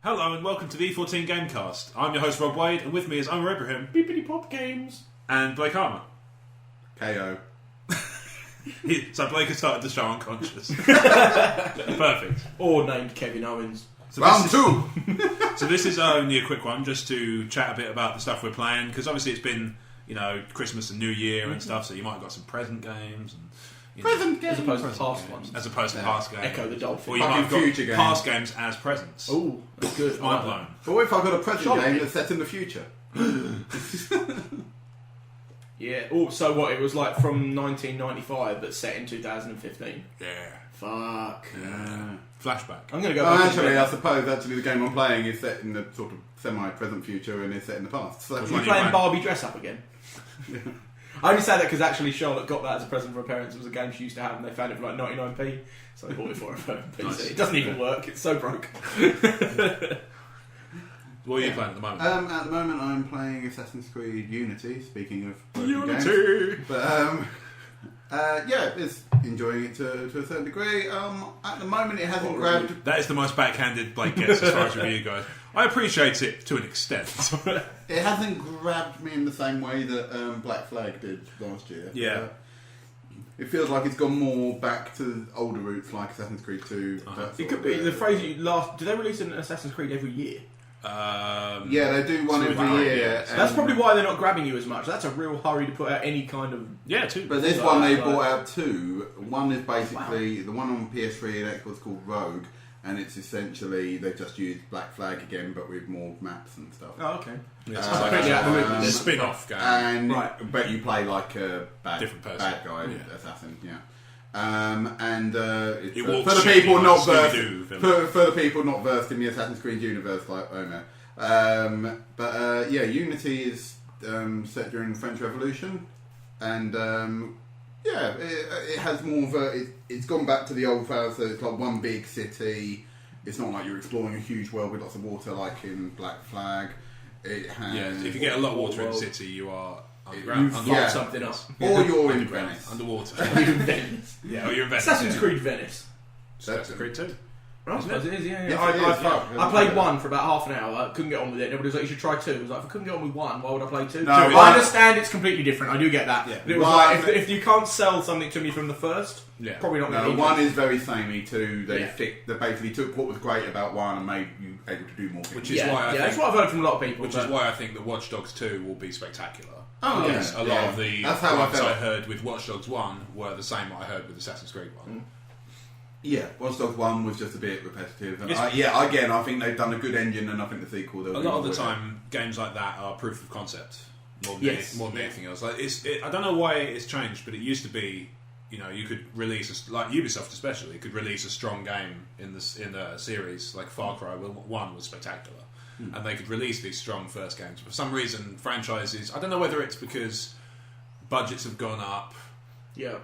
Hello and welcome to the E14 GameCast. I'm your host Rob Wade, and with me is Omer Ibrahim, Bippity Pop Games, and Blake Armour. KO. So Blake has started the show unconscious. Perfect. or named Kevin Owens. So Round two! So this is only a quick one, just to chat a bit about the stuff we're playing, because obviously it's been, Christmas and New Year and stuff, so you might have got some present games. And, Present games! As opposed to past ones. As opposed to past games. Echo the Dolphin. Or you might have got future games. past games as presents. Ooh, that's good. Mind blown. But what if I've got a present Shocking. game that's set in the future? Yeah. Oh, so what? It was like from 1995, but set in 2015. Yeah. Fuck. Yeah. Flashback. I'm gonna go. Oh, back actually, and I suppose the game I'm playing is set in the sort of semi-present future and is set in the past. So Are Which you one playing you Barbie Dress Up again? I only say that because actually Charlotte got that as a present for her parents. It was a game she used to have, and they found it for like 99p, so they bought it for her for PC. Nice. It doesn't even work. It's so broke. What are you playing at the moment? At the moment, I'm playing Assassin's Creed Unity. Speaking of broken games. Unity! But it's enjoying it to a certain degree. At the moment, it hasn't grabbed. That is the most backhanded Blake gets as far as review goes. I appreciate it to an extent. It hasn't grabbed me in the same way that Black Flag did last year. Yeah. It feels like it's gone more back to older roots, like Assassin's Creed 2. It could be the phrase you last. Do they release an Assassin's Creed every year? Yeah, they do one every year. Yeah. So that's probably why they're not grabbing you as much. That's a real hurry to put out any kind of... Yeah, too. But this one they brought out two. One is basically the one on PS3 and Xbox called Rogue, and it's essentially they've just used Black Flag again, but with more maps and stuff. Oh, okay. Yeah, it's completely out of the loop with a this. spin-off game. And Right. but you play like a Different person. bad guy Yeah. assassin. Yeah. It's, He for walks the shitty people like not Scooby-Doo versed villain. for the people not versed in the Assassin's Creed universe like Omer. Unity is set during the French Revolution, and it has more of a. It's gone back to the old phase, so it's like one big city. It's not like you're exploring a huge world with lots of water like in Black Flag. It has. Yeah, if you get a lot of water in the city, you are underground. You've- Fuck Yeah. something up. Or you're in Underground, Venice. underwater. You're in Venice. Yeah, or you're in Venice. Assassin's yeah. Creed Venice. Assassin's Creed 2. I suppose it is, yeah. Yes, I, it is, yeah. I played one for about half an hour. I couldn't get on with it. Everybody was like, you should try two. I was like, if I couldn't get on with one, why would I play two? No, I one- understand it's completely different. I do get that. Yeah. But it was One- like, if you can't sell something to me from the first, Yeah. probably not going to No, be one is very samey. Two, they Yeah. they basically took what was great about one and made you able to do more things. Which is why I that's think, what I've heard from a lot of people. which is why I think that Watch Dogs 2 will be spectacular. Oh, yeah. Because a lot of the That's how I gripes I felt. heard with Watch Dogs 1 were the same I heard with Assassin's Creed 1. Yeah, Watch Dogs 1 was just a bit repetitive. And It's- again, I think they've done a good engine, and I think the sequel... A lot of the time, games like that are proof of concept more than, more than anything else. Like I don't know why it's changed, but it used to be, you could release like Ubisoft especially could release a strong game in a series like Far Cry 1 was spectacular, and they could release these strong first games. For some reason, franchises, I don't know whether it's because budgets have gone up. Yeah.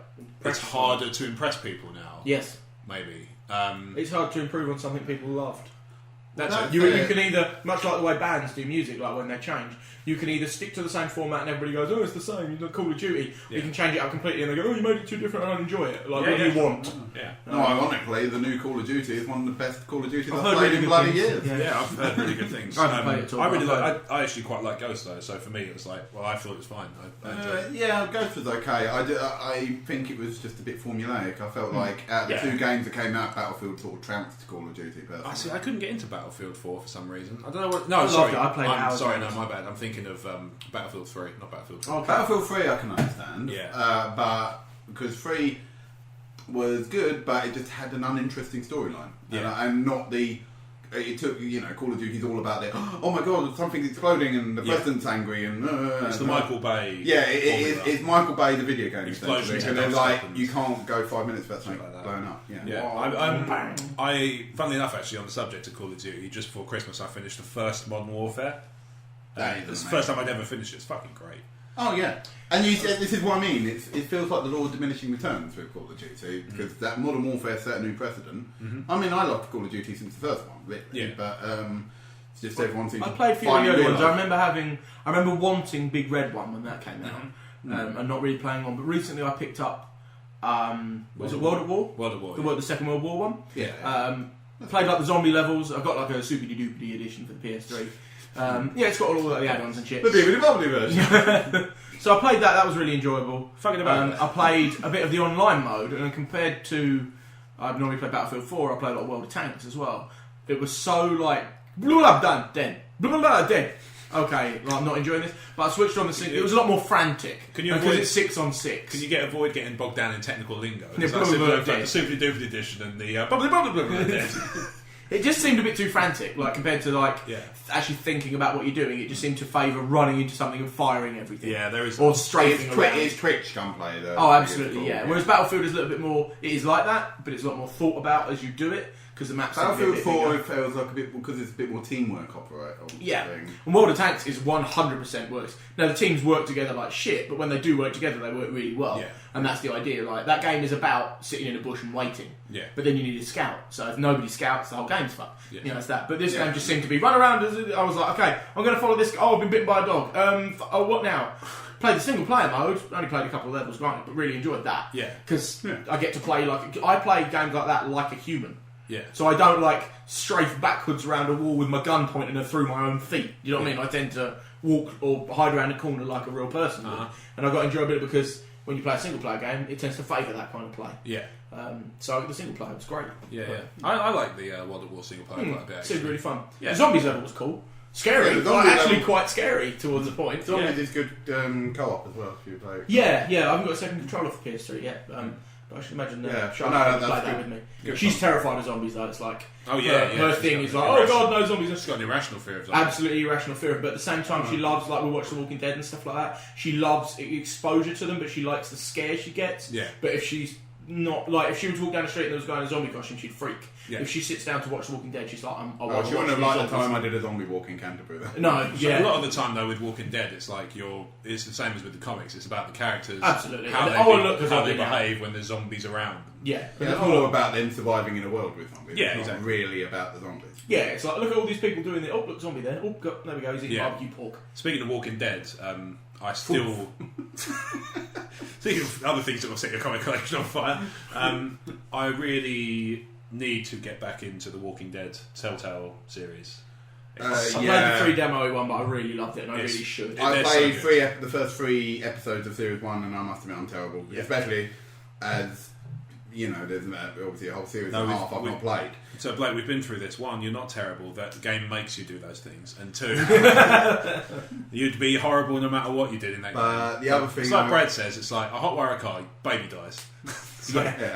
It's harder to impress people now. Yes. Maybe. It's hard to improve on something people loved. That's Well, it. You can either, much like the way bands do music, like when they change, you can either stick to the same format and everybody goes, oh, it's the same, you know, Call of Duty. Yeah. You can change it up completely and they go, oh, you made it too different, I don't enjoy it. Like, Yeah, what do yeah. you want? Yeah. No, ironically, the new Call of Duty is one of the best Call of Duties I've I've heard played really in good bloody things. years. Yeah, I've heard really good things. I haven't played it at all, I really but I've like. I actually quite like Ghost though, so for me it was like, well, I thought it was fine. I enjoyed it. Yeah, Ghost was okay. I think it was just a bit formulaic. I felt like out of the Yeah. two games that came out, Battlefield sort of trounced Call of Duty. Personally. I see. I couldn't get into Battlefield 4 for some reason. I don't know what. No, I sorry. loved it. I played I'm hours sorry. and No, hours. my bad. I'm thinking of Battlefield 3, not Battlefield 4. Okay. Battlefield 3 I can understand. Yeah. But because 3 was good, but it just had an uninteresting storyline. Yeah. And not the... It took, Call of Duty's all about it. Oh my god, something's exploding and the president's angry and... It's the Michael Bay. Yeah, formula. it's Michael Bay, the video game. Explosions essentially. And and then, like, happens. you can't go 5 minutes without something like that. blowing up. Yeah. Yeah, funnily enough, actually, on the subject of Call of Duty, just before Christmas, I finished the first Modern Warfare. That is It's the amazing. first time I'd ever finished it. It's fucking great. Oh yeah, and you said this is what I mean. It feels like the law of diminishing returns with Call of Duty because that Modern Warfare set a new precedent. I mean, I loved Call of Duty since the first one, really. Yeah. But it's just everyone seems. I played a few of finally the other ones. realise- I remember wanting Big Red One when that came out, and not really playing on. But recently, I picked up. Was it World at War? World at War. The Second World War one. Yeah. Played like the zombie levels. I've got like a Soupy Doopy edition for the PS3. Yeah, it's got all the add-ons and shit. The Bibbidi Bobbidi version. So I played that. That was really enjoyable. Fucking about. I played a bit of the online mode, and compared to I'd normally play Battlefield 4, I played a lot of World of Tanks as well. It was so like blah blah done dead, blah blah dead. Okay, well, I'm not enjoying this, but I switched on the single. It was a lot more frantic. Can you because it's 6 on 6? Can you avoid getting bogged down in technical lingo? Yeah, It's like the Super Doopy edition and the blah blah blah blah. It just seemed a bit too frantic, like compared to like actually thinking about what you're doing. It just seemed to favour running into something and firing everything. Yeah, there is. Or strafing around. It's Twitch gunplay though. Oh, absolutely, yeah. Whereas Battlefield is a little bit more. It is like that, but it's a lot more thought about as you do it because the maps. Battlefield 4 feels like a bit because it's a bit more teamwork operating. Yeah, and World of Tanks is 100% worse. Now the teams work together like shit, but when they do work together, they work really well. Yeah. And that's the idea. Like that game is about sitting in a bush and waiting. Yeah. But then you need a scout. So if nobody scouts, the whole game's fucked. Yeah. You know, it's that. But this game just seemed to be run around. I was like, okay, I'm going to follow this. Oh, I've been bitten by a dog. Oh, what now? Played the single player mode. Only played a couple of levels, granted, but really enjoyed that. Yeah. Because I get to play I play games like that like a human. Yeah. So I don't like strafe backwards around a wall with my gun pointing her through my own feet. You know what I mean? I tend to walk or hide around a corner like a real person would. And I got enjoyed it because when you play a single player game, it tends to favour that kind of play. Yeah. So the single player was great. Yeah, yeah. I like the World of War single player quite a bit. It seemed really fun. Yeah. The zombies level was cool. Scary. Actually quite scary towards the point. Zombies is good co-op as well if you play. Yeah, I haven't got a second controller for PS3 yet. But I should imagine Charlotte would play that with me. Good She's fun. terrified of zombies though. It's like her thing is like, oh god, no zombies. She's got an irrational fear of zombies. Absolutely irrational fear, but at the same time, she loves, like we watch The Walking Dead and stuff like that. She loves exposure to them, but she likes the scare she gets. Yeah. But if she's not like, if she were to walk down the street and there was a guy in a zombie costume, she'd freak. Yeah. If she sits down to watch The Walking Dead, she's like, Oh, she wouldn't have liked the time I did a zombie walk in Canterbury. No, So a lot of the time though with Walking Dead, it's like it's the same as with the comics. It's about the characters, Absolutely. how they behave when there's zombies around. Yeah, It's more about them surviving in a world with zombies. Yeah, it's exactly. not really about the zombies. yeah. It's like, look at all these people doing it. Oh, look, zombie there. Oh, there we go. He's eating barbecue pork. Speaking of Walking Dead, I still. Speaking of other things that will set your comic collection on fire, I really need to get back into the Walking Dead Telltale series. I played the 3 demo one, but I really loved it, and I really should. I played the first 3 episodes of Series 1, and I must admit I'm terrible. Yeah. Especially as, you know, there's obviously a whole series and a half I've not played. So Blake, we've been through this. 1, you're not terrible. That the game makes you do those things. And 2, you'd be horrible no matter what you did in that game. The other thing, it's like Brad says. It's like a hot wire car, baby dies.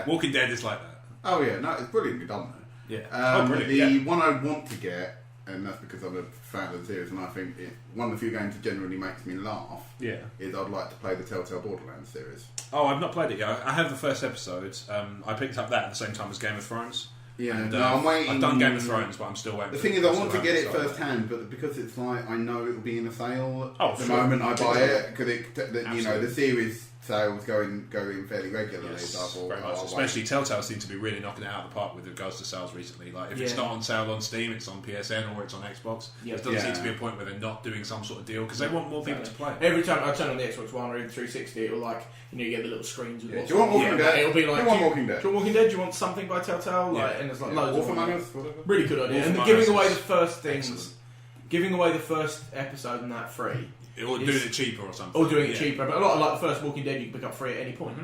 Walking Dead is like that. Oh yeah, no, it's brilliantly done though. Yeah. The one I want to get, and that's because I'm a fan of the series, and I think one of the few games that generally makes me laugh. Yeah. Is I'd like to play the Telltale Borderlands series. Oh, I've not played it yet. I have the first episode. I picked up that at the same time as Game of Thrones. Yeah, And, I'm waiting. I've done Game of Thrones, but I'm still waiting. The thing is, I want to get it first hand, but because it's like I know it'll be in a sale the sure. moment I buy it, because you know the Absolutely. series sales go in fairly regularly. Yes, so I thought, very much. Especially Telltale seem to be really knocking it out of the park with regards to sales recently. Like if it's not on sale on Steam, it's on PSN or it's on Xbox. Yeah. There doesn't seem to be a point where they're not doing some sort of deal because they want more people to play. Every time I turn on the Xbox One or even 360, it'll like, you know, you get the little screens with do you want Walking Dead? It'll be like, do you want Walking Dead? Do you want Walking Dead? Do you want something by Telltale? Like, and there's like loads of Among Us, whatever. really good idea. Wolf And Among giving Us away is the first things, excellent. giving away the first episode and that free. Or doing it cheaper or something. Or doing it cheaper. But a lot of like the first Walking Dead you can pick up free at any point.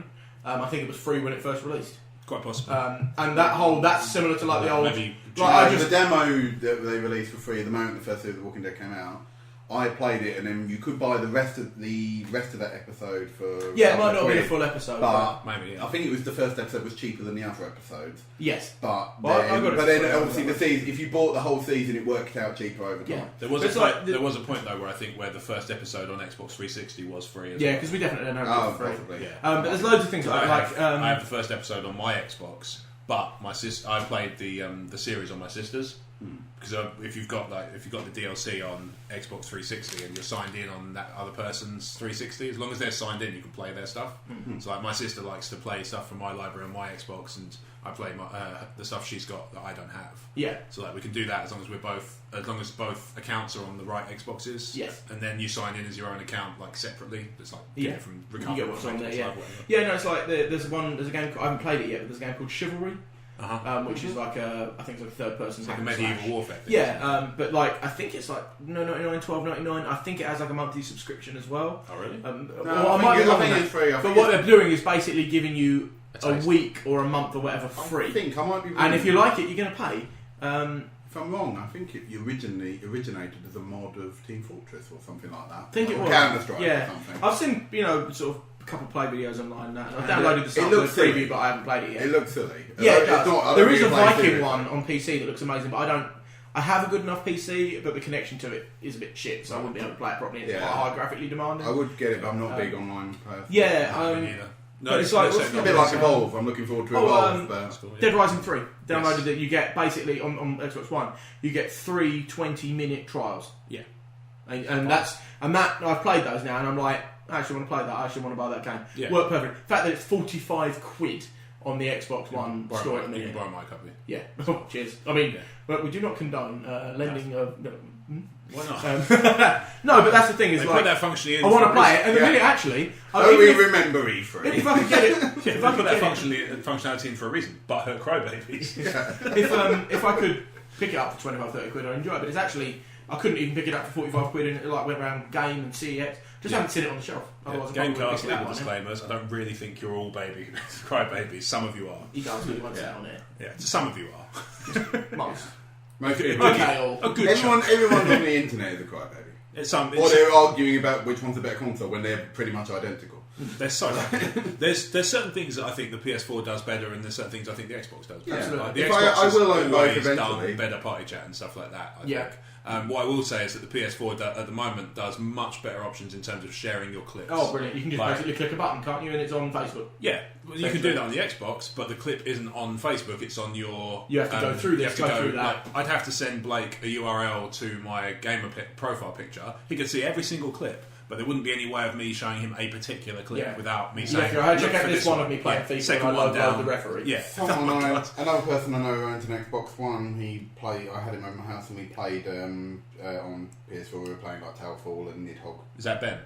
I think it was free when it first released. Quite possible. And that's similar to like the old. Maybe The demo that they released for free the moment the first series of Walking Dead came out. I played it, and then you could buy the rest of that episode for. Yeah, it might not be a full episode, but maybe. Yeah. I think it was the first episode was cheaper than the other episodes. Yes, but well, then obviously the season, if you bought the whole season, it worked out cheaper over time. Yeah. There was a point though where the first episode on Xbox 360 was free. Yeah, because we definitely don't know if it's free. Possibly. Yeah. But there's loads of things I have the first episode on my Xbox, but I played the series on my sister's. Because if you've got the DLC on Xbox 360 and you're signed in on that other person's 360, as long as they're signed in, you can play their stuff. So like my sister likes to play stuff from my library on my Xbox, and I play the stuff she's got that I don't have. Yeah. So like we can do that as long as both accounts are on the right Xboxes. Yes. And then you sign in as your own account like separately. It's like from you get what's on there. Yeah. whatever. Yeah. No, it's like there's a game. I haven't played it yet, but there's a game called Chivalry. which is like I think it's like a third person. It's like a medieval warfare thing. Yeah, but like I think it's like $9.99, $12.99. I think it has like a monthly subscription as well. Oh really? I think it's free. But what they're doing is basically giving you a week or a month or whatever free. I think I might be wrong. And if you like it, you're going to pay. If I'm wrong, I think it originally originated as a mod of Team Fortress or something like that. I think it was. Counter-Strike or something. I've seen, sort of a couple of play videos online now. I downloaded the sample preview, but I haven't played it yet. It looks silly. Yeah, it does. There is a Viking one on PC that looks amazing, but I have a good enough PC, but the connection to it is a bit shit, so I wouldn't be able to play it properly. It's quite high graphically demanding. I would get it, but I'm not a big online player. Yeah, no, it's like a bit like Evolve. I'm looking forward to Evolve. Dead Rising 3 downloaded it. You get basically on Xbox One, you get 3 20-minute trials. Yeah, and that I've played those now, and I'm like, I actually want to play that. I actually want to buy that game. Yeah. Worked perfect. The fact that it's £45 on the Xbox One store at the minute. You can borrow my copy. Yeah. Cheers. I mean, but we do not condone lending of. Why not? No, but that's the thing. Is they like put that function in. I want to play it, and the minute actually. Remember E3? If I could get it, if I put that functionality in for a reason, but hurt crybabies. If I could pick it up for 25, 30 quid, I'd enjoy it. But it's actually I couldn't even pick it up for 45 quid, and it like went around Game and CEX. Just haven't seen it on the shelf. Otherwise, GameCast, legal disclaimers. I don't really think you're all crybabies. Some of you are. He does really want to sit on it. Yeah, some of you are. Most. Everyone on the internet is a crybaby. Or they're arguing about which one's a better console when they're pretty much identical. There's certain things that I think the PS4 does better, and there's certain things I think the Xbox does better. Absolutely. Like the Xbox I will has own both always eventually. done better party chat and stuff like that. I Yeah. think. What I will say is that the PS4 at the moment does much better options in terms of sharing your clips. Oh, brilliant! You can just basically click a button, can't you? And it's on Facebook. Yeah, well, you can do that on the Xbox, but the clip isn't on Facebook. It's on your. You have to go through this. I'd have to send Blake a URL to my gamer profile picture. He could see every single clip. But there wouldn't be any way of me showing him a particular clip without me saying, check out this one of me playing FIFA. Second one down. The referee. Yeah. Another person I know who owns an Xbox One, I had him over my house and we played on PS4, we were playing like Towerfall and Nidhogg. Is that Ben?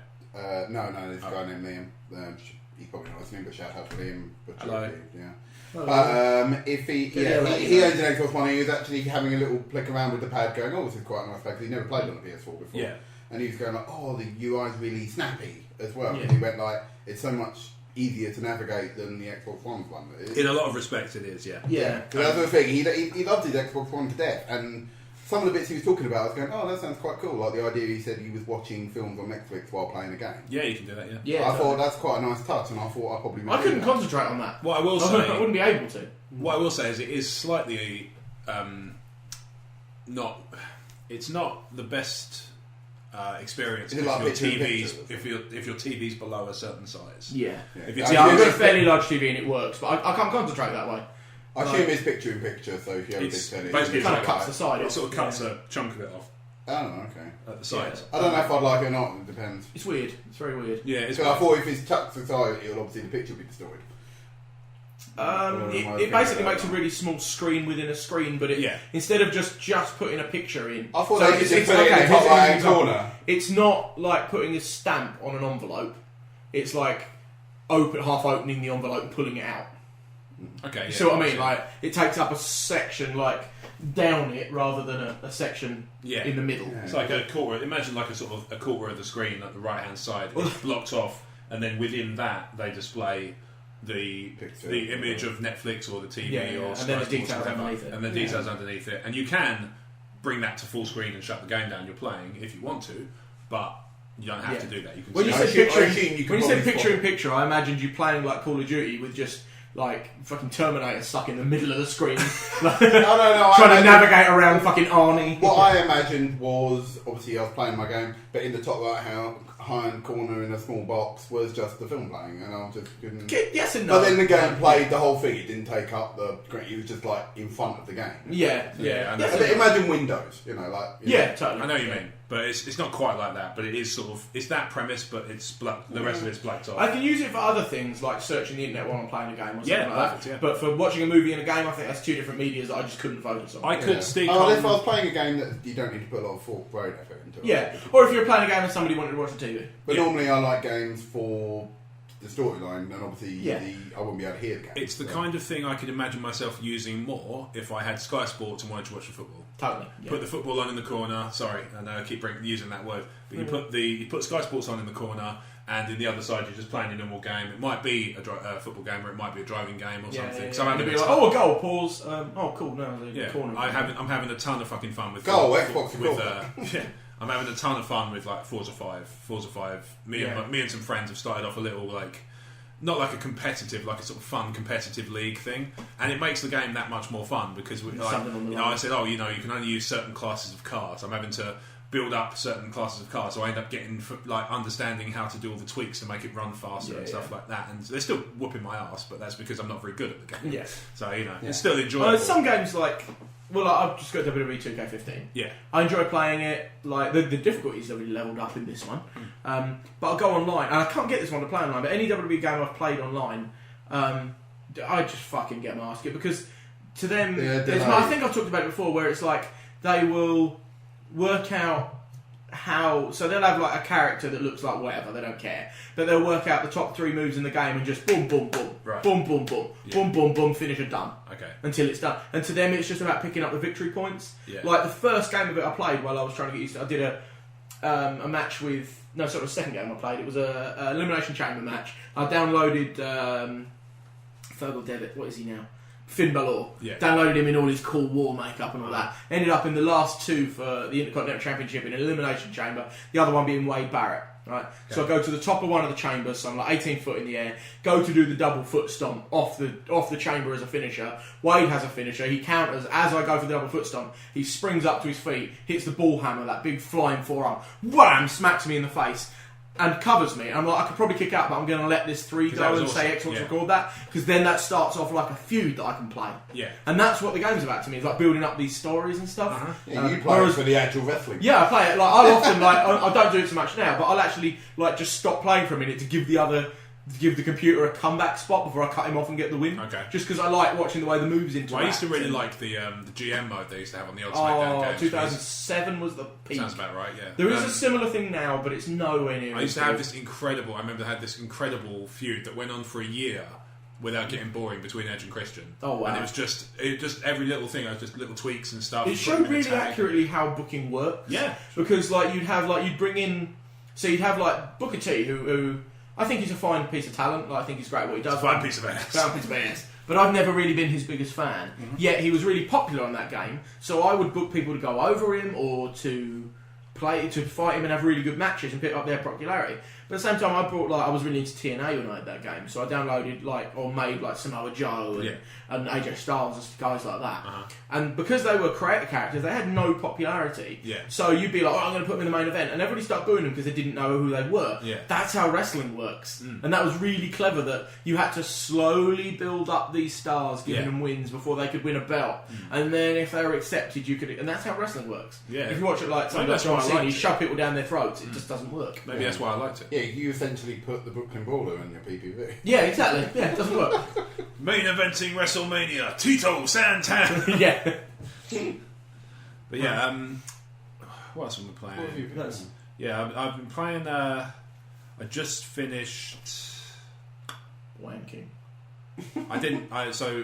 No, there's a guy named Liam. He's probably not listening, but shout out to Liam. Hello. Yeah. But if he owns an Xbox One, he was actually having a little flick around with the pad going, this is quite a nice pad, because he never played on a PS4 before. Yeah. And he was going like, the UI is really snappy as well. Yeah. And he went like, it's so much easier to navigate than the Xbox One's one. In a lot of respects, it is, yeah. Yeah. That's the thing. He loved his Xbox One to death, and some of the bits he was talking about, I was going, that sounds quite cool. Like the idea he said he was watching films on Netflix while playing a game. Yeah, you can do that. Yeah. I thought that's quite a nice touch, and I thought I probably would. I couldn't concentrate on that. What I will say, I wouldn't be able to. What I will say is, it is slightly not. It's not the best. Experience if your TV's below a certain size. Yeah. I've got a fairly large TV and it works, but I can't concentrate that way. I assume it's picture in picture, so if you have a big telly, basically it kind of cuts the side. It sort of cuts a chunk of it off. Oh, okay. At the sides. I don't know if I'd like it or not. It depends. It's weird. It's very weird. Yeah. I thought if it's tucked to the side, obviously the picture will be distorted. It basically makes a really small screen within a screen, but instead of just putting a picture in, I thought they just put it in the top right hand corner. It's not like putting a stamp on an envelope. It's like half opening the envelope and pulling it out. Okay. You see what I mean? Like it takes up a section like down it rather than a section in the middle. Yeah. It's like a quarter. Imagine like a quarter of the screen at the right hand side. It's blocked off, and then within that they display the image of Netflix or the TV or and then the details underneath it. And the details underneath it. And you can bring that to full screen and shut the game down you're playing if you want to, but you don't have to do that. You can. When you said picture in picture, I imagined you playing like Call of Duty with just like fucking Terminator stuck in the middle of the screen, like, no, trying to navigate around fucking Arnie. What I imagined was obviously I was playing my game, but in the top right hand corner in a small box was just the film playing, and I just couldn't. Yes and no. But then the game played the whole thing. It didn't take up the screen. It was just like in front of the game. Yeah. Imagine Windows, totally. I know what you mean, but it's not quite like that. But it is sort of that premise, but it's the rest of it's blacked off. I can use it for other things like searching the internet while I'm playing a game or something like perfect, that. But for watching a movie and a game, I think that's two different medias that I just couldn't focus on. I could stick on. If I was playing a game that you don't need to put a lot of brain effort into. Yeah, or if you're playing a game and somebody wanted to watch the TV. But normally I like games for the storyline, and obviously I wouldn't be able to hear the game. It's the kind of thing I could imagine myself using more if I had Sky Sports and wanted to watch the football. Totally. Yeah. Put the football on in the corner. Sorry, I know I keep using that word, but you put Sky Sports on in the corner, and in the other side you're just playing your normal game. It might be a football game, or it might be a driving game or something. Yeah. So I'm having a goal, pause. Cool. No, the corner. I'm having a ton of fucking fun with Xbox with I'm having a ton of fun with like Forza 5. Me and some friends have started off a little like, not like a competitive, like a sort of fun competitive league thing, and it makes the game that much more fun because I said, you can only use certain classes of cars. I'm having to build up certain classes of cars, so I end up getting like understanding how to do all the tweaks to make it run faster and stuff like that. And they're still whooping my ass, but that's because I'm not very good at the game. Yeah. So it's still enjoyable. Some games like. Well, I've just got WWE 2K15. Yeah. I enjoy playing it. Like the difficulties are really leveled up in this one. But I'll go online, and I can't get this one to play online. But any WWE game I've played online, I just fucking get my ass kicked because to them, I think I've talked about it before, where it's like they will work out how. So they'll have like a character that looks like whatever, they don't care. But they'll work out the top 3 moves in the game and just boom, boom, boom, boom, boom, boom, boom, boom, boom, finish it, done. Okay. Until it's done. And to them, it's just about picking up the victory points. Yeah. Like the first game of it I played while I was trying to get used to it, I did a match with. No, sorry, the second game I played. It was a Elimination Chamber match. I downloaded Fergal Devitt. What is he now? Finn Balor. Yeah. Downloaded him in all his cool war makeup and all that. Ended up in the last 2 for the Intercontinental Championship in an Elimination Chamber. The other one being Wade Barrett. Right, so I go to the top of one of the chambers, so I'm like 18 foot in the air. Go to do the double foot stomp off the chamber as a finisher. Wade has a finisher. He counters as I go for the double foot stomp. He springs up to his feet, hits the ball hammer, that big flying forearm, wham, smacks me in the face, and covers me. I'm like, I could probably kick out, but I'm going to let this 3 go and say Xbox record that, because then that starts off like a feud that I can play. Yeah, and that's what the game's about to me. It's like building up these stories and stuff. Yeah, you play it for the actual wrestling. Yeah, I play it. Like I'll often I don't do it so much now, but I'll actually like just stop playing for a minute to give the computer a comeback spot before I cut him off and get the win. Okay. Just because I like watching the way the moves interact. Well, I used to really like the GM mode they used to have on the old SmackDown games. 2007 was the peak. Sounds about right, yeah. There is a similar thing now, but it's nowhere near. I used to have this incredible. I remember I had this incredible feud that went on for a year without getting boring between Edge and Christian. Oh wow! And it was just every little thing. Just little tweaks and stuff. It showed really accurately how booking works. Yeah, because you'd bring in. So you'd have like Booker T, who I think he's a fine piece of talent. Like, I think he's great at what he does. It's a fine piece of ass. Fine piece of ass. But I've never really been his biggest fan. Mm-hmm. Yet he was really popular on that game. So I would book people to go over him or to fight him and have really good matches and pick up their popularity. But at the same time, I was really into TNA when I had that game. So I downloaded made Samoa Joe and AJ Styles and guys like that. Uh-huh. And because they were creator characters, they had no popularity. Yeah. So you'd be like, I'm going to put them in the main event. And everybody started booing them because they didn't know who they were. Yeah. That's how wrestling works. Mm. And that was really clever that you had to slowly build up these stars, giving them wins before they could win a belt. Mm. And then if they were accepted, you could... And that's how wrestling works. Yeah. If you watch it like John Cena, you shove people down their throats, it just doesn't work. Maybe that's why I liked it. Yeah, you essentially put the Brooklyn Brawler in your PPV. Yeah, exactly. Yeah, it doesn't work. Main eventing WrestleMania, Tito Santana. Yeah. But yeah, what else have we playing? What have you been playing? Yeah, I've been playing. I just finished wanking. I didn't. So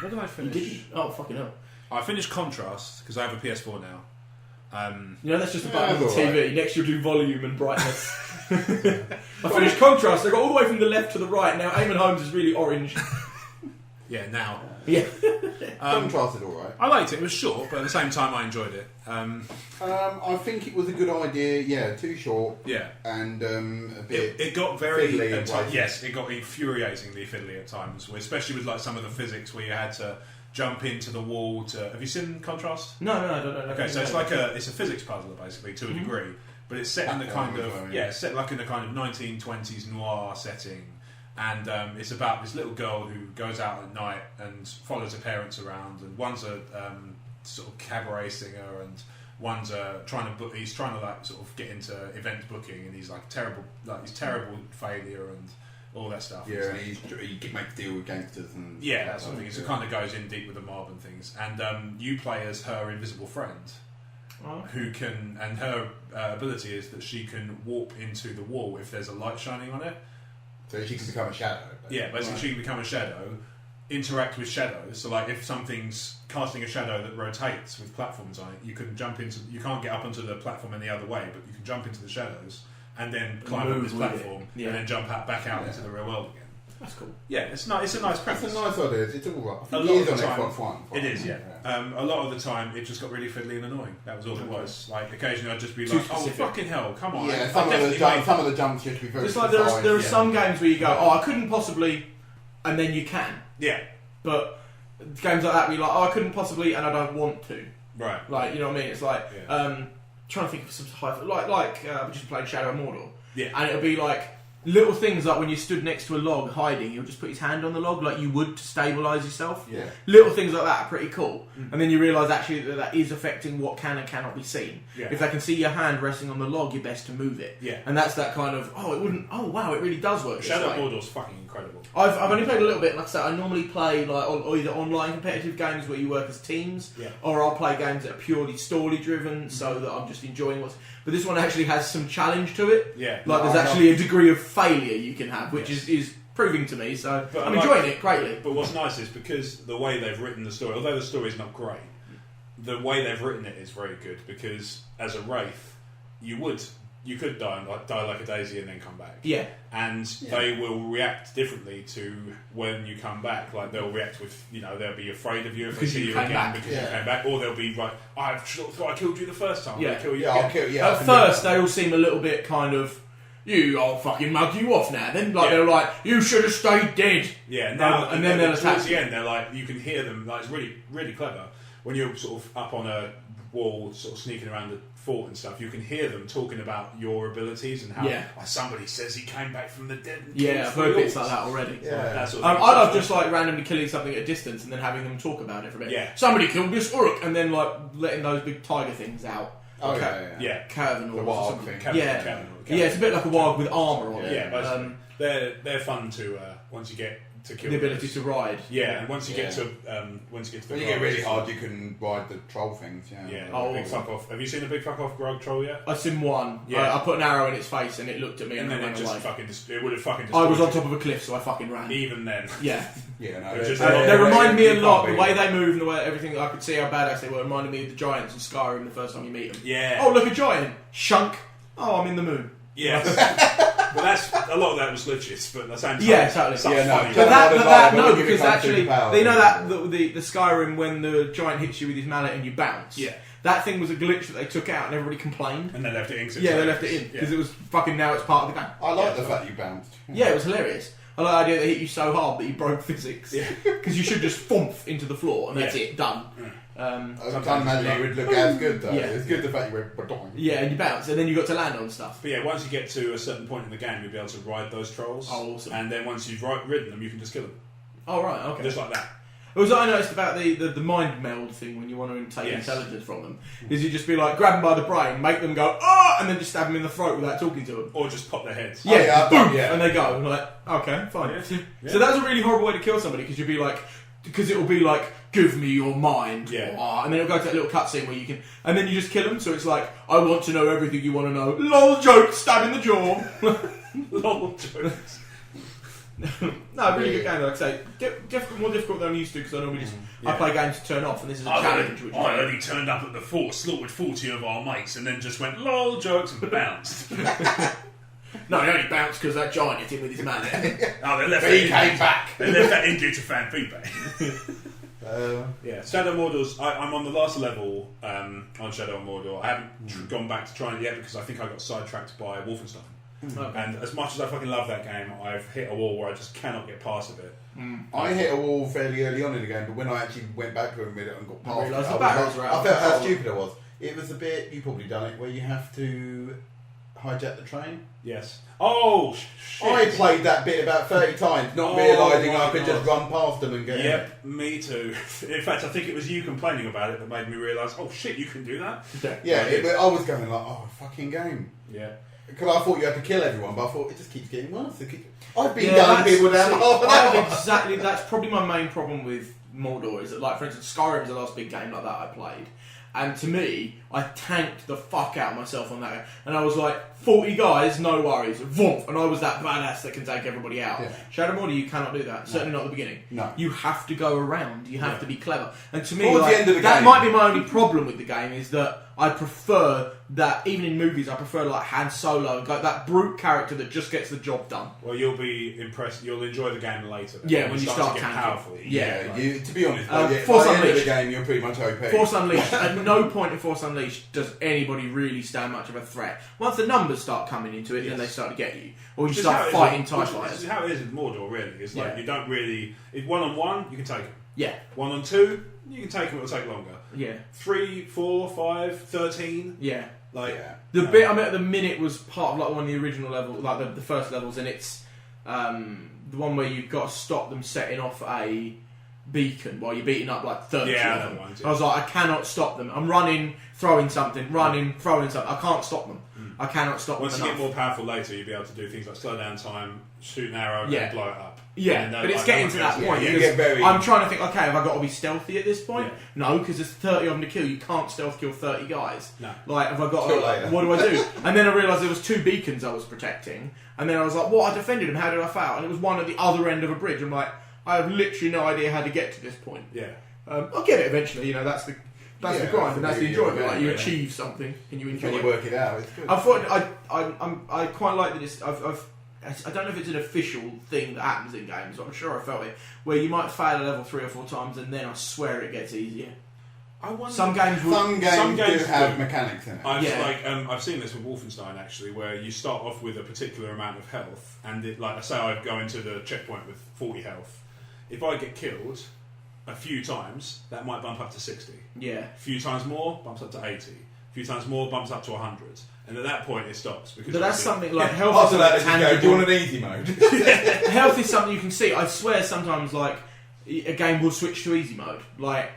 what did I finish? You didn't? Oh fucking hell! I finished Contrast because I have a PS4 now. That's just a button on the TV. Right. Next you'll do volume and brightness. I finished Contrast. I got all the way from the left to the right. Now Eamon Holmes is really orange. Yeah, now. Yeah. Contrast is alright. I liked it. It was short, but at the same time I enjoyed it. I think it was a good idea. Yeah, too short. Yeah. And a bit... It got very... Yes, it got infuriatingly fiddly at times, especially with some of the physics where you had to jump into the wall to... Have you seen Contrast? No, I don't know. Okay, so it's a physics puzzler, basically, to a degree. But it's set in the kind of... Yeah, it's set like in a kind of 1920s noir setting. And it's about this little girl who goes out at night and follows her parents around. And one's a sort of cabaret singer, and one's trying to book. He's trying to sort of get into event booking, and he's terrible failure and all that stuff. Yeah, and he makes deal with gangsters and that sort of thing. So it kind of goes in deep with the mob and things. And you play as her invisible friend, who can, and her ability is that she can warp into the wall if there's a light shining on it. So she can become a shadow. Yeah, basically she can become a shadow, interact with shadows. So like if something's casting a shadow that rotates with platforms on it, you can't get up onto the platform any other way, but you can jump into the shadows and then climb up this platform and then jump back out into the real world again. That's cool. Yeah, it's a nice premise. It's a nice idea. It's all right. A lot of the time, time, Xbox One. it is, yeah. A lot of the time, it just got really fiddly and annoying. That was all it was. Like occasionally, I'd just be like, "Oh fucking hell, come on!" Yeah, some of the jumps you have to be very. It's like there are some games where you go, "Oh, I couldn't possibly," and then you can. Yeah. But games like that, where you're like, "Oh, I couldn't possibly," and I don't want to. Right. Like, you know what I mean? It's like trying to think of some high, like we just played Shadow of Mordor. Yeah. And it'll be like little things like when you stood next to a log hiding, you'll just put his hand on the log like you would to stabilise yourself. Yeah. Little things like that are pretty cool. And then you realise actually that is affecting what can and cannot be seen. Yeah. If they can see your hand resting on the log, you're best to move it. Yeah. And that's that kind of, wow, it really does work. Shadow of Mordor's fucking incredible. I've only played a little bit. Like I said, I normally play like either online competitive games where you work as teams, or I'll play games that are purely story driven, so that I'm just enjoying what's. But this one actually has some challenge to it. Yeah, like there's actually a degree of failure you can have, which is proving to me. So I'm enjoying it greatly. But what's nice is because the way they've written the story, although the story's not great, the way they've written it is very good. Because as a wraith, you could die like a daisy and then come back. Yeah. And they will react differently to when you come back. Like they'll react with, they'll be afraid of you if they see you again because you came back. Or they'll be like, I thought I killed you the first time. Yeah. I'll kill you again. At first, they all seem a little bit kind of, I'll fucking mug you off now. Then they're like, you should have stayed dead. Yeah. And then they'll attack towards the end, they're like, you can hear them. Like it's really, really clever when you're sort of up on a wall, sort of sneaking around the fort and stuff. You can hear them talking about your abilities and how somebody says he came back from the dead. And I've heard bits like that already. Yeah. That sort I of love just like randomly killing something at a distance and then having them talk about it for a bit. Yeah. Somebody killed this orc, and then like letting those big tiger things out. Yeah. Caravan the warg thing. Yeah, it's a bit like a warg with armour on it. Yeah, they're fun to once you get to kill the ability to ride. Yeah, and once you get to the when you get really hard, you can ride the troll things. Yeah. Big fuck off. Have you seen the big fuck off grog troll yet? I've seen one. Yeah. I put an arrow in its face and it looked at me and then ran it just away. it would have fucking. I was on you. top of a cliff, so I fucking ran. Even then. Yeah. Yeah. No, They remind me a lot. The way they move and the way everything. I could see how badass they were. Reminded me of the giants in Skyrim the first time you meet them. Yeah. Oh, look, a giant. Shunk. Oh, I'm in the moon. Yeah. Well, that's a lot of that was glitches, but at the same time, yeah, totally. funny. But because actually, they know that the Skyrim when the giant hits you with his mallet and you bounce. Yeah. That thing was a glitch that they took out and everybody complained. And they left it in. Yeah, they left it in because it was fucking. Now it's part of the game. I like the fact you bounced. Yeah, it was hilarious. I like the idea that they hit you so hard that you broke physics. Yeah. Because you should just thump into the floor and that's it, done. I can't imagine it would look as good though. Yeah. It's good the fact you went badong. Yeah, and you bounce, and then you got to land on stuff. But yeah, once you get to a certain point in the game, you'll be able to ride those trolls. Oh, awesome. And then once you've ridden them, you can just kill them. Oh, right, okay. Just like that. It was what I noticed about the mind meld thing when you want to take intelligence from them, is you just be like, grab them by the brain, make them go, and then just stab them in the throat without talking to them. Or just pop their heads. Yeah, boom, and they go. And like, okay, fine. Yeah. So that's a really horrible way to kill somebody, because you'll be like, because it'll be like, give me your mind. Yeah. And then it'll go to that little cutscene where you can, and then you just kill them. So it's like, I want to know everything you want to know. Lol joke, stab in the jaw. Lol jokes. No, really good game. Like I say, more difficult than I'm used to because I normally just I play games to turn off, and this is a challenge. I only turned up at the fort, slaughtered 40 of our mates, and then just went lol jokes and bounced. No, he only bounced because that giant hit him with his mallet. Oh, they left But he came back. They left that in due to fan feedback. Shadow of Mordor's. I'm on the last level on Shadow of Mordor. I haven't gone back to try it yet because I think I got sidetracked by Wolfenstein. Okay. And as much as I fucking love that game, I've hit a wall where I just cannot get past of it. I hit a wall fairly early on in the game, but when I actually went back to it and got past it, I felt how stupid I was. It was a bit, you've probably done it, where you have to hijack the train. Yes. Oh, shit. I played that bit about 30 times, not realising I could just run past them and get Yep, me too. In fact, I think it was you complaining about it that made me realise, oh shit, you can do that? Yeah, I was going like, oh, fucking game. Yeah. Because I thought you had to kill everyone, but I thought it just keeps getting worse. I've been gunning people down half an hour. Exactly, that's probably my main problem with Mordor, is that, like, for instance, Skyrim's the last big game like that I played. And to me, I tanked the fuck out of myself on that. And I was like, 40 guys, no worries. Vroom. And I was that badass that can take everybody out. Yeah. Shadow Mordor, you cannot do that. Certainly not at the beginning. No. You have to go around. You have to be clever. And to me, Towards the end of the that game. might be my only problem with the game, is that I prefer that, even in movies, I prefer like Han Solo, like that brute character that just gets the job done. Well, you'll be impressed. You'll enjoy the game later. Yeah, when you start to get tanking. powerful. Yeah. You, to be honest, Force by the end of the Unleashed. game, you're pretty much OP. Force Unleashed. At no point in Force Unleashed does anybody really stand much of a threat. Once the numbers start coming into it, then they start to get you. Or you start fighting TIE fighters. This is how it is with Mordor, really. It's like you don't really... If 1-on-1, you can take them. Yeah. 1-on-2, you can take them, it'll take longer. Yeah. 3, 4, 5, 13... Yeah. Like... The bit I'm at the minute was part of like one of the original levels, like the first levels, and it's the one where you've got to stop them setting off a beacon while you're beating up like 30 of them. I was like, I cannot stop them. I'm running, throwing something, throwing something. I can't stop them. I cannot stop Once them. Once you get more powerful later, you'll be able to do things like slow down time, shoot an arrow, and blow it up. Yeah, but it's getting to that point. Because I'm trying to think, okay, have I got to be stealthy at this point? Yeah. No, because there's 30 of them to kill. You can't stealth kill 30 guys. No. Like, have I got to... What do I do? And then I realised there was 2 beacons I was protecting. And then I was like, I defended them. How did I fail? And it was one at the other end of a bridge. I'm like, I have literally no idea how to get to this point. Yeah. I'll get it eventually. You know, that's the grind, and that's the enjoyment. Like, you achieve something and you enjoy it. When you work it out, it's good. I thought I quite like that. I don't know if it's an official thing that happens in games, but I'm sure I felt it, where you might fail a level 3 or 4 times and then I swear it gets easier. Some games do have mechanics in it. I've seen this with Wolfenstein actually, where you start off with a particular amount of health, and say I go into the checkpoint with 40 health. If I get killed a few times, that might bump up to 60. Yeah. A few times more, bumps up to 80. A few times more, bumps up to 100. And at that point, it stops. Because but that's something like health. After that, tangible. Do you want an easy mode? Health is something you can see. I swear, sometimes like a game will switch to easy mode. Like,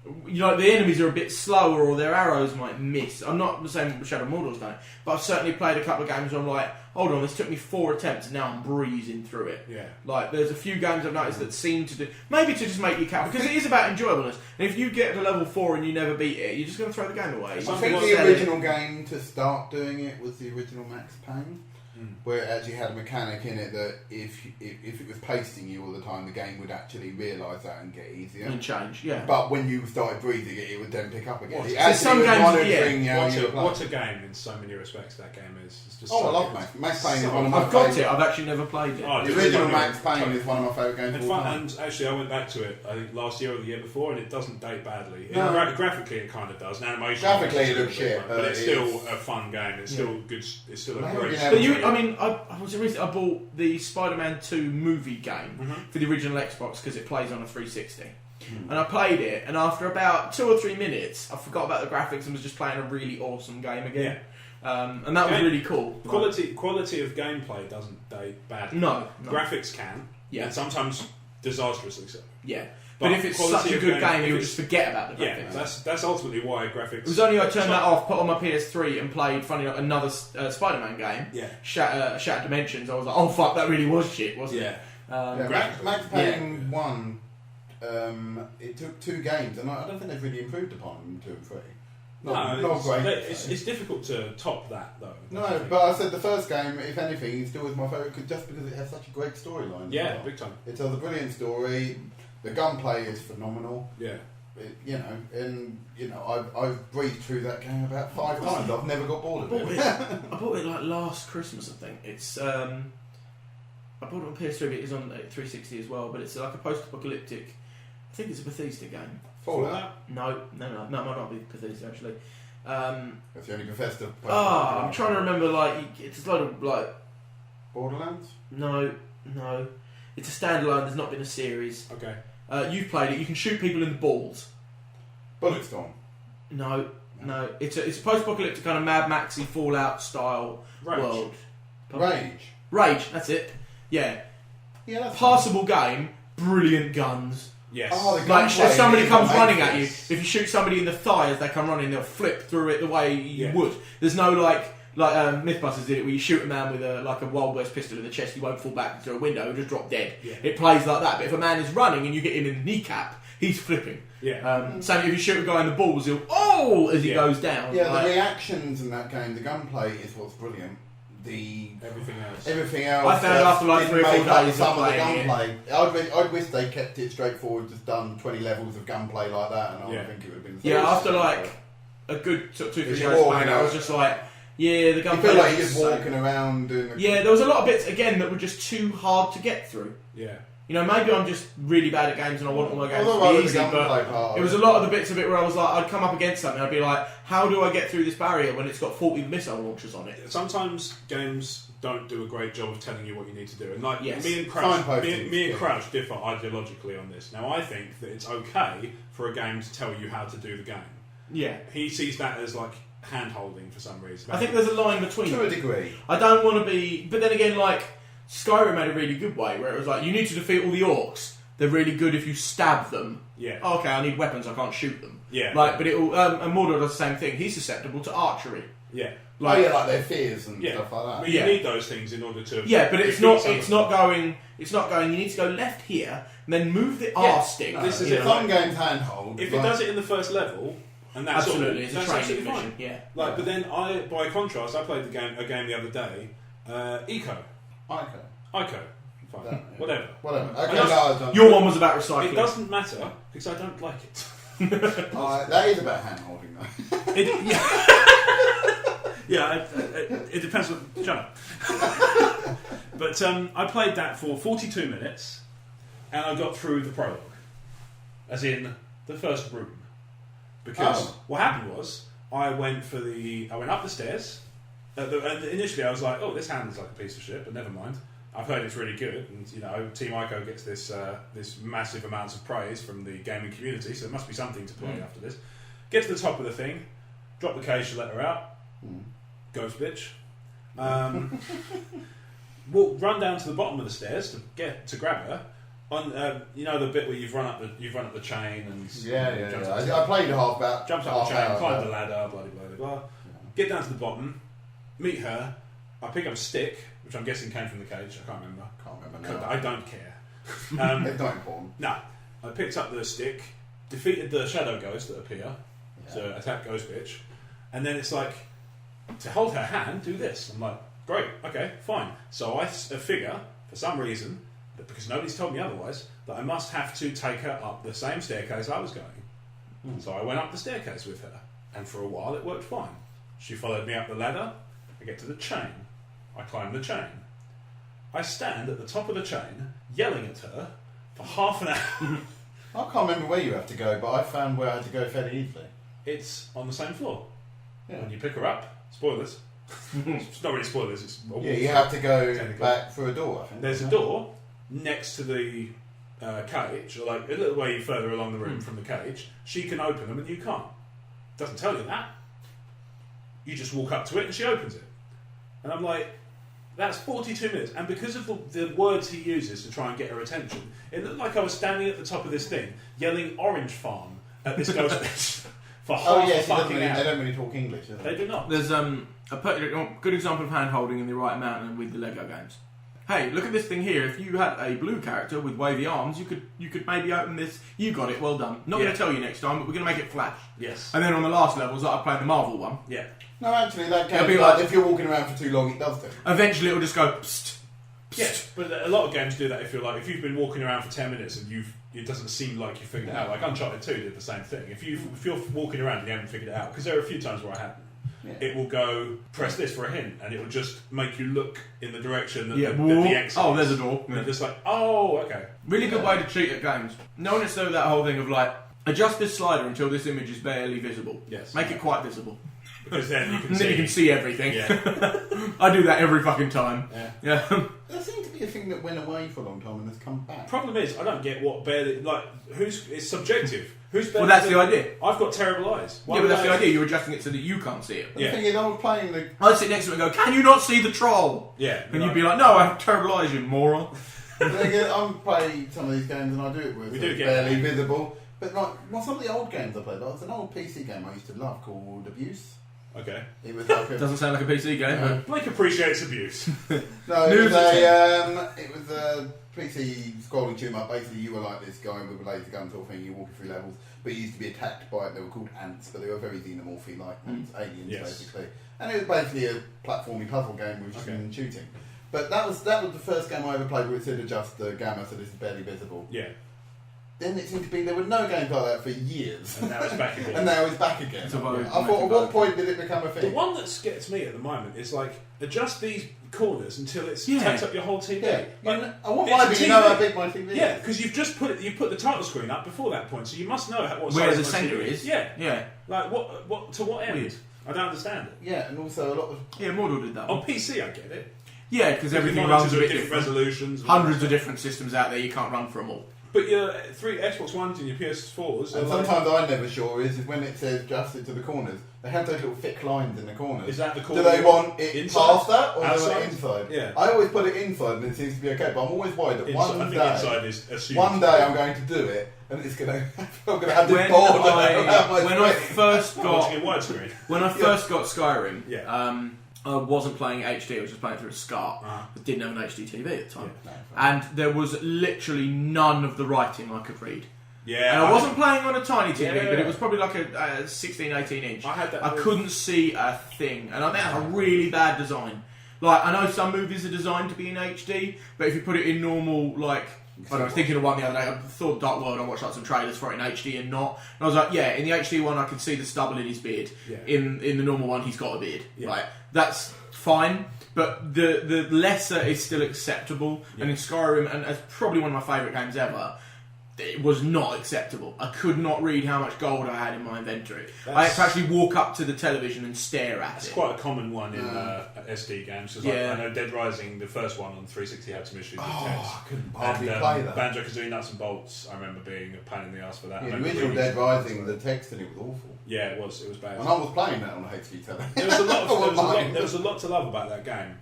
the enemies are a bit slower, or their arrows might miss. I'm not saying Shadow Mordor's done it, but I've certainly played a couple of games where I'm like, hold on, this took me 4 attempts, and now I'm breezing through it. Yeah. Like, there's a few games I've noticed that seem to do, maybe to just make you count, because it is about enjoyableness. And if you get to level 4 and you never beat it, you're just going to throw the game away. I think the original game to start doing it was the original Max Payne. Where it actually had a mechanic in it that if it was pasting you all the time, the game would actually realise that and get easier. And change, yeah. But when you started breathing it, it would then pick up again. Some games, what a game in so many respects that game is. It's just I love Max Payne. Is one of my I've got it, I've actually never played it. The original Max Payne is one of my favourite games of all time. And actually, I went back to it, I think last year or the year before, and it doesn't date badly. No. Graphically, it kind of does. And animation, graphically, it looks shit, but it's still a fun game. It's still good. It's still a great. But I bought the Spider-Man 2 movie game for the original Xbox because it plays on a 360. And I played it, and after about 2 or 3 minutes, I forgot about the graphics and was just playing a really awesome game again. And that was really cool. Quality of gameplay doesn't date badly. No. Graphics can. Yeah. And sometimes disastrously so. Yeah. But if it's such a good game, you'll just forget about the graphics. Yeah, that's ultimately why graphics... It was only I turned that off, put on my PS3 and played, funny enough, another Spider-Man game, Shattered Dimensions. I was like, oh fuck, that really was shit, wasn't it? Max Payne 1, it took 2 games, and I don't think they've really improved upon 2 and 3. Not great. It's difficult to top that, though. No, but I said the first game, if anything, still is my favourite, just because it has such a great storyline. Yeah, big time. It tells a brilliant story. The gunplay is phenomenal. Yeah. I've breezed through that game about 5 times. I've never got bored of it. I bought it like last Christmas, I think. It's I bought it on PS3, but it's on 360 as well. But it's like a post-apocalyptic. I think it's a Bethesda game. Fallout? No, it might not be Bethesda actually. That's the only Bethesda. I'm trying to remember. Like, it's a lot of like. Borderlands? No. It's a standalone. There's not been a series. Okay. You've played it. You can shoot people in the balls. Bulletstorm? No. It's a post-apocalyptic kind of Mad Maxy Fallout style world. Rage. That's it. Yeah. That's passable game. Brilliant guns. Yes. If somebody comes running at you, if you shoot somebody in the thigh as they come running, they'll flip through it the way you would. There's no like Mythbusters did it, where you shoot a man with a Wild West pistol in the chest, he won't fall back through a window, he'll just drop dead. Yeah. It plays like that. But if a man is running and you get him in the kneecap, he's flipping. Yeah. So if you shoot a guy in the balls, he'll as he goes down. Yeah, the reactions in that game, the gunplay is what's brilliant. Everything else. I found after like 3 or 4 days some of the gunplay. I'd wish they kept it straightforward, just done 20 levels of gunplay like that, and I think it would have been. Yeah, after like a good 2-3 days playing, I was just like, yeah, the gunplay. You feel like you're just walking around doing. Yeah, there was a lot of bits again that were just too hard to get through. Yeah. You know, maybe I'm just really bad at games and I want all my games to be easy, but it was a lot of the bits of it where I was like, I'd come up against something, I'd be like, how do I get through this barrier when it's got 40 missile launchers on it? Sometimes games don't do a great job of telling you what you need to do. And like yes. me and Crouch differ ideologically on this. Now, I think that it's okay for a game to tell you how to do the game. Yeah. He sees that as like hand-holding for some reason. I think there's a line between to a degree. I don't want to be... But then again, like, Skyrim had a really good way where it was like, you need to defeat all the orcs. They're really good if you stab them. Yeah. Oh, okay, I need weapons, I can't shoot them. Yeah. Like, but it'll... and Mordor does the same thing. He's susceptible to archery. Yeah. Like their fears and stuff like that. But you need those things in order to... Yeah, but it's not going, you need to go left here, and then move the R stick. This is it. Some games handhold. If it does it in the first level... And that's absolutely, it's a training mission. Fine. Yeah. Like, but then by contrast, I played a game the other day. Ico. Fine. Whatever. Okay, your one was about recycling. It doesn't matter because I don't like it. That is about hand holding, though. It depends on. Shut up. But I played that for 42 minutes, and I got through the prologue, as in the first room. Because what happened was, I went up the stairs, and initially I was like, oh, this handles like a piece of shit, but never mind. I've heard it's really good, and you know, Team Ico gets this massive amounts of praise from the gaming community, so there must be something to play after this. Get to the top of the thing, drop the cage to let her out, ghost bitch. Run down to the bottom of the stairs to grab her. On you know the bit where you've run up the chain and I played jumps up the chain, climb the ladder, blah blah blah blah. Get down to the bottom, meet her. I pick up a stick, which I'm guessing came from the cage. I can't remember. Now. I don't care. It's not important. No, I picked up the stick, defeated the shadow ghosts that appear to attack Ghost Bitch, and then it's like to hold her hand, do this. I'm like, great, okay, fine. So I figure for some reason, because nobody's told me otherwise, that I must have to take her up the same staircase I was going. So I went up the staircase with her, and for a while it worked fine. She followed me up the ladder. I get to the chain. I climb the chain. I stand at the top of the chain, yelling at her for half an hour. I can't remember where you have to go, but I found where I had to go fairly easily. It's on the same floor. Yeah. When you pick her up, spoilers. It's not really spoilers, it's a wall. Yeah, you have to go back through a door, I think. There's a door next to the cage, or like a little way further along the room from the cage. She can open them and you can't. Doesn't tell you that. You just walk up to it and she opens it. And I'm like, that's 42 minutes. And because of the words he uses to try and get her attention, it looked like I was standing at the top of this thing, yelling Orange Farm at this ghost bitch for half a fucking hour. They don't really talk English, do they? They do not. There's a good example of hand-holding in the right amount and with the Lego games. Hey, look at this thing here. If you had a blue character with wavy arms, you could maybe open this. You got it, well done. Not going to tell you next time, but we're going to make it flash. Yes. And then on the last levels, like I played the Marvel one. Yeah. No, actually, that game, be like, if you're walking around for too long, it does do. Eventually, it'll just go, psst, psst. Yeah, but a lot of games do that. If you've been walking around for 10 minutes and it doesn't seem like you figured it out. Like Uncharted 2 did the same thing. If you're walking around and you haven't figured it out, because there are a few times where I haven't. Yeah. It will go, press this for a hint, and it will just make you look in the direction that the exit is. There's a door. And just like, oh, okay. Really good way to cheat at games. No one necessarily that whole thing of like, adjust this slider until this image is barely visible. Yes. Make it quite visible. Because then you can then you can see everything. Yeah. I do that every fucking time. Yeah. There seems to be a thing that went away for a long time and has come back. Problem is, I don't get what barely, like, it's subjective. Who's barely... Well, that's the idea. I've got terrible eyes. But that's the idea. You're adjusting it so that you can't see it. The thing is, I was playing the... I'd sit next to it and go, can you not see the troll? Yeah. And you'd be like, no, I have terrible eyes, you moron. I'm playing some of these games and I do it with barely visible. But like, some of the old games I played, like, there's an old PC game I used to love called Abuse. Okay. It was like Doesn't sound like a PC game. Blake appreciates abuse. No, it was a PC scrolling tune up. Basically, you were like this guy with a laser gun sort of thing. You're walking through levels, but you used to be attacked by. They were called ants, but they were very xenomorphy like ants, aliens basically. And it was basically a platformy puzzle game with shooting. But that was the first game I ever played where it said adjust the gamma so this is barely visible. Yeah. Then it seemed to be there were no games like that for years. And now it's back again. And now it's back again. I thought, at what point did it become a thing? The one that gets me at the moment is like adjust these corners until it takes up your whole TV. Yeah. Like, I want my TV. You know how big my TV is. Yeah, because you've just put the title screen up before that point, so you must know what where size the centre is. Yeah. Yeah. Like what to what end? Weird. I don't understand it. Yeah, and also a lot of Mordor did that. On PC, I get it. Yeah, because everything runs a bit different. Resolutions. Hundreds of different systems out there. You can't run for them all. But your 3 Xbox Ones and your PS4s. And sometimes I'm never sure is when it says adjusted to the corners, they have those little thick lines in the corners. Is that the corner? Do they want it inside? past that or do they Outside? want it inside? Yeah. I always put it inside and it seems to be okay, but I'm always worried that inside is assumed. one day I'm going to do it and it's going to I'm going to have this When board I first got Skyrim, I wasn't playing HD, I was just playing through a SCART. I didn't have an HD TV at the time. Yeah, and there was literally none of the writing I could read. Yeah. And I wasn't playing on a tiny TV, but it was probably like a 16, 18 inch. I couldn't see a thing. And I think that's a really bad design. Like, I know some movies are designed to be in HD, but if you put it in normal, like... I was thinking of one the other day. I thought Dark World. I watched like some trailers for it in HD and not. And I was like, yeah, in the HD one, I could see the stubble in his beard. Yeah. In the normal one, he's got a beard. Yeah. Right, that's fine. But the lesser is still acceptable. Yeah. And in Skyrim, and it's probably one of my favourite games ever, it was not acceptable. I could not read how much gold I had in my inventory. I had to actually walk up to the television and stare at it. It's quite a common one in SD games. Like, I know Dead Rising, the first one on 360, had some issues with text. I couldn't hardly play that. Banjo-Kazooie Nuts and Bolts, I remember being a pain in the ass for that. Yeah, the original Dead Rising, the text in it was awful. Yeah, it was bad. And I was playing that on a HD television. There was a lot to love about that game.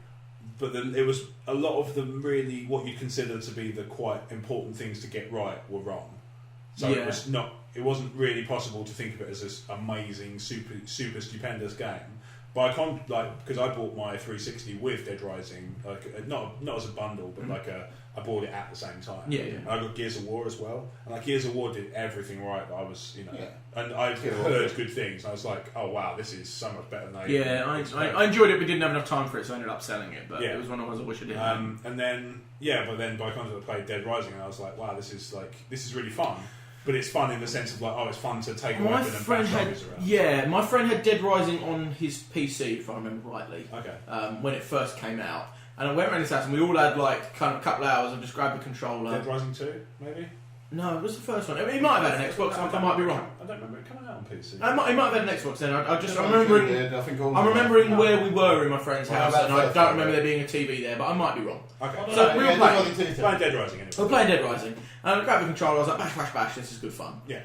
But it was a lot of them really what you consider to be the quite important things to get right were wrong. So it wasn't really possible to think of it as this amazing, super stupendous game. But because I bought my 360 with Dead Rising, like not as a bundle, but I bought it at the same time. Yeah. And I got Gears of War as well, and like Gears of War did everything right. I was, and I heard good things. I was like, oh wow, this is so much better than I enjoyed it, but didn't have enough time for it, so I ended up selling it. But it was one of those I wish I didn't. And then by contrast, I played Dead Rising, and I was like, wow, this is really fun. But it's fun in the sense of like, it's fun to take a weapon and bash zombies around. Yeah, my friend had Dead Rising on his PC, if I remember rightly. Okay. When it first came out, and I went around his house, and we all had like kind of a couple of hours of just grab the controller. Dead Rising 2, maybe. No, it was the first one. I mean, he might have had an Xbox. I might be wrong. I don't remember it coming out on PC. He might have had an Xbox then. I'm remembering where we were in my friend's house, and I don't remember there being a TV there, but I might be wrong. Okay. So we were playing Dead Rising anyway. We were playing Dead Rising, and I grabbed the controller. I was like, bash, bash, bash. This is good fun. Yeah.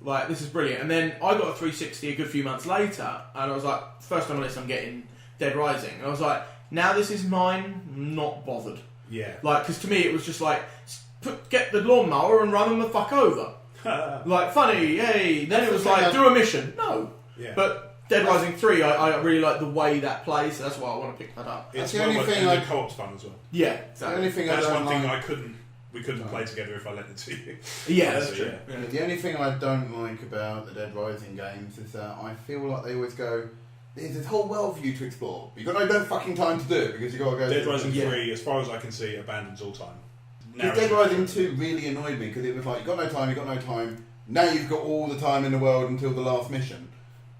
Like this is brilliant. And then I got a 360 a good few months later, and I was like, first time on this, I'm getting Dead Rising, and I was like, now this is mine. Not bothered. Yeah. Like, because to me it was just like. Get the lawnmower and run them the fuck over. Like, funny, yay. Then it was like, do a mission. No. Yeah. But Dead Rising 3, I really like the way that plays, so that's why I want to pick that up. It's the only thing the co-op's fun as well. Yeah, exactly. The only thing that's one thing we couldn't play together if I lent it to you. Yeah, that's true. Yeah. The only thing I don't like about the Dead Rising games is that I feel like they always go, there's this whole world for you to explore. You've got no fucking time to do it because you've got to go... Dead Rising 3, as far as I can see, abandons all time. Dead Rising 2 really annoyed me because it was like, you've got no time, now you've got all the time in the world until the last mission.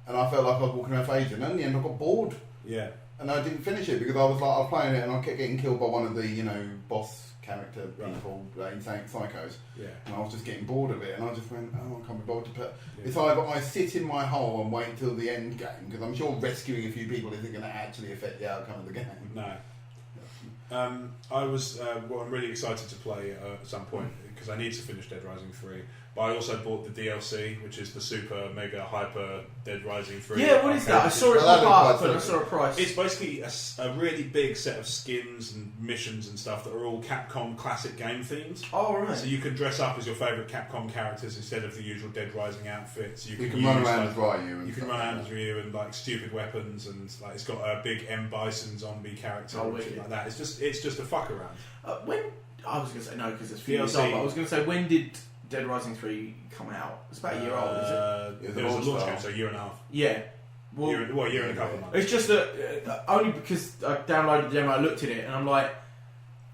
And I felt like I was walking around for ages, and in the end I got bored. Yeah. And I didn't finish it because I was playing it and I kept getting killed by one of the, boss character people, insane psychos. Yeah. And I was just getting bored of it, and I just went, I can't be bothered to put... Yeah. It's either I sit in my hole and wait until the end game, because I'm sure rescuing a few people isn't going to actually affect the outcome of the game. No. I'm really excited to play at some point because I need to finish Dead Rising 3. But I also bought the DLC, which is the super mega hyper Dead Rising 3. Yeah, what is that? I saw it pop up, but I saw a price. It's basically a really big set of skins and missions and stuff that are all Capcom classic game themed. Oh, right. So you can dress up as your favourite Capcom characters instead of the usual Dead Rising outfits. You can run around as Ryu. You can run around as Ryu and like stupid weapons, and like it's got a big M. Bison zombie character and shit like that. It's just a fuck around. When I was going to say no because it's few years old, but I was going to say when did Dead Rising 3 come out? It's about a year old, is it? There was a launch game, so a year and a half. Yeah. Well, a year and a couple of months. It's just that only because I downloaded the demo, I looked at it, and I'm like,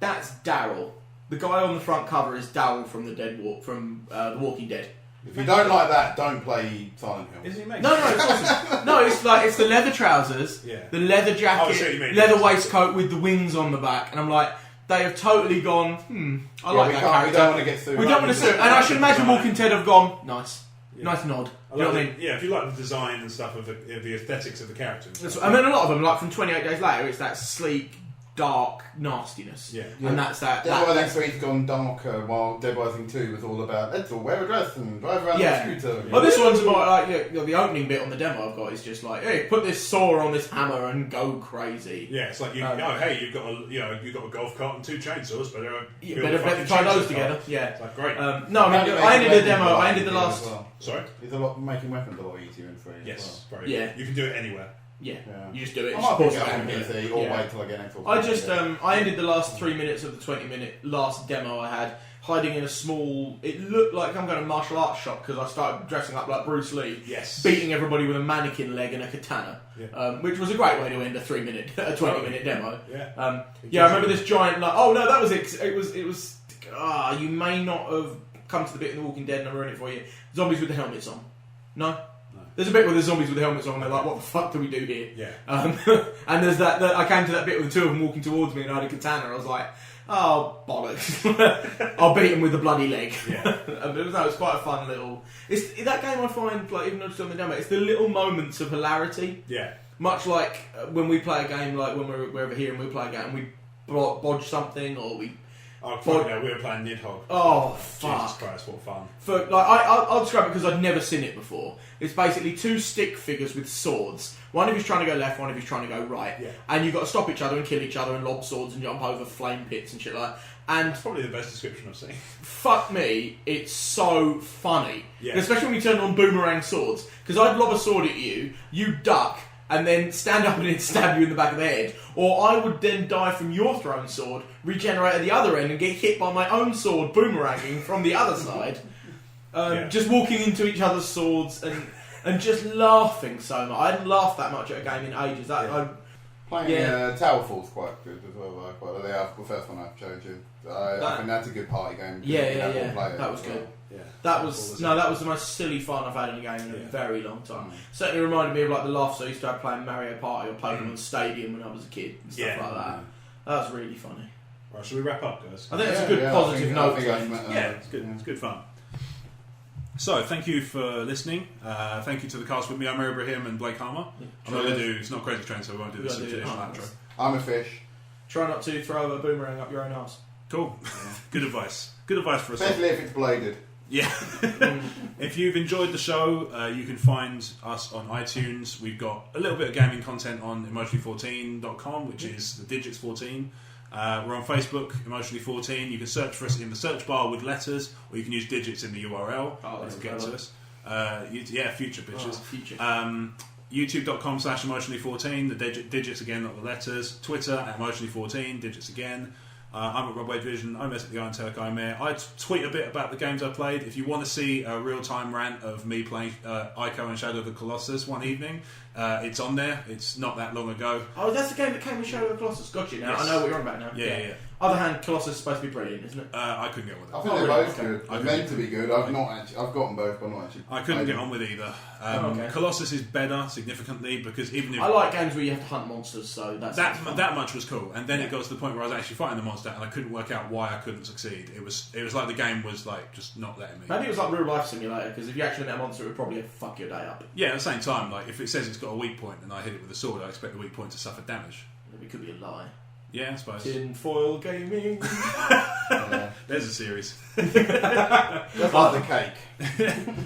that's Daryl. The guy on the front cover is Daryl from The Walking Dead. If you don't like that, don't play Silent Hill. Isn't he amazing? No, it's awesome. No, it's the leather trousers, the leather jacket, leather waistcoat with the wings on the back, and I'm like, they have totally gone, I like that character. We don't want to get through. We don't want to. And I should imagine Walking Dead have gone, nice nod. You know what I mean? Yeah, if you like the design and stuff of the aesthetics of the characters. I mean, a lot of them, like from 28 Days Later, it's that sleek, dark nastiness. Yeah. And that's that. Dead Rising 3's gone darker, while Dead Rising 2 was all about let's all wear a dress and drive around on a scooter. Well, this one's about like the opening bit on the demo I've got is just like, hey, put this saw on this hammer and go crazy. Yeah, it's like hey, you've got a golf cart and 2 chainsaws, but better try those together. Yeah, it's like great. No, I mean, I ended the demo. I ended the last. Sorry, it's a lot making weapons a lot easier in 3. Yes, well. very. Yeah, you can do it anywhere. Yeah, you just do it. I might pick it up on PC or wait till I get Xbox. I ended the last 3 minutes of the 20-minute last demo I had hiding in a small. It looked like I'm going to martial arts shop because I started dressing up like Bruce Lee. Yes, beating everybody with a mannequin leg and a katana, which was a great way to end a 20-minute demo. Yeah, I remember this giant. Like, oh no, that was it. It was. You may not have come to the bit in The Walking Dead and I ruined it for you. Zombies with the helmets on. No. There's a bit where the zombies with the helmets on and they're like, what the fuck do we do here? Yeah. And there's that I came to that bit with the 2 of them walking towards me and I had a katana. I was like, oh, bollocks. I'll beat him with the bloody leg. Yeah. It's quite a fun little... It's that game I find, like, even though it's on the demo, it's the little moments of hilarity. Yeah. Much like when we play a game, like when we're over here and we play a game and we bodge something or we... Oh, fuck no, we were playing Nidhogg. Oh, fuck. Jesus Christ, what fun. I'll describe it because I'd never seen it before. It's basically 2 stick figures with swords. One of you's trying to go left, one of you's trying to go right. Yeah. And you've got to stop each other and kill each other and lob swords and jump over flame pits and shit like that. And that's probably the best description I've seen. Fuck me, it's so funny. Yeah. Especially when you turn on boomerang swords. Because I'd lob a sword at you, you duck, and then stand up and then stab you in the back of the head. Or I would then die from your thrown sword, regenerate at the other end, and get hit by my own sword boomeranging from the other side. Just walking into each other's swords and just laughing so much. I hadn't laughed that much at a game in ages. Playing Towerfall's quite good as well. The first one I showed you. I think that's a good party game. That was good. Yeah. That was the most silly fun I've had in a game in a very long time. Certainly reminded me of like the laughs I used to have playing Mario Party or Pokemon Stadium when I was a kid and stuff like that. That was really funny. Right, should we wrap up, guys? I think it's a good positive note. It's good. It's good fun. So, thank you for listening. Thank you to the cast with me. I'm Ibrahim and Blake Harmer. I'm not going to do. It's not Crazy Train, so we won't do this traditional outro. I'm a fish. Try not to throw a boomerang up your own arse. Cool. Good advice. Good advice for us. Especially if it's bladed. Yeah. If you've enjoyed the show, you can find us on iTunes. We've got a little bit of gaming content on emotionally14.com, which is the digits 14. We're on Facebook, Emotionally14. You can search for us in the search bar with letters, or you can use digits in the URL to get to us. Future pictures. Future. YouTube.com/emotionally14, the digits again, not the letters. Twitter at emotionally14, digits again. I'm at Rob Wade Vision. I'm at the Iron Turk Omer. I tweet a bit about the games I played. If you want to see a real-time rant of me playing Ico and Shadow of the Colossus one evening, it's on there. It's not that long ago. Oh, that's the game that came with Shadow of the Colossus. Got you now. Yes. I know what you're on about now. Yeah. Other hand, Colossus is supposed to be brilliant, isn't it? I couldn't get on with it. I think they're both good. They're meant to be good. I've gotten both, but not actually. I couldn't get on with either. Colossus is better significantly because even if I like games where you have to hunt monsters, so that much was cool. And then it got to the point where I was actually fighting the monster, and I couldn't work out why I couldn't succeed. It was like the game was like just not letting me. Maybe it was like real life simulator because if you actually hit that monster, it would probably fuck your day up. Yeah, at the same time, like if it says it's got a weak point and I hit it with a sword, I expect the weak point to suffer damage. It could be a lie. Yeah, I suppose. Tinfoil gaming. There's a series. Just like the cake.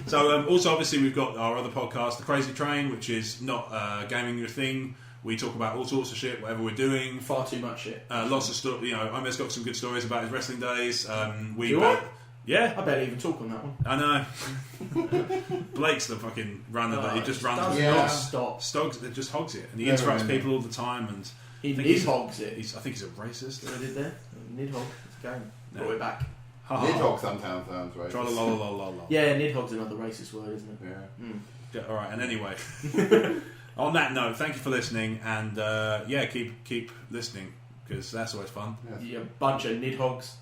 So also, obviously, we've got our other podcast, The Crazy Train, which is not gaming your thing. We talk about all sorts of shit, whatever we're doing. Far too much shit. Lots of stuff. Omer's got some good stories about his wrestling days. Yeah, I better even talk on that one. I know. Blake's the fucking runner that he just runs. Stop. Stoggs it just hogs it, and he interrupts people all the time. And he Nidhoggs it. I think he's a racist. What I did there? Nidhogg. It's a game. Brought it back. Nidhogg sometimes sounds racist. Tra-la-la-la-la-la. Yeah, Nidhogg's another racist word, isn't it? Yeah. Yeah, all right, and anyway, on that note, thank you for listening, and keep listening because that's always fun. You bunch of Nidhoggs.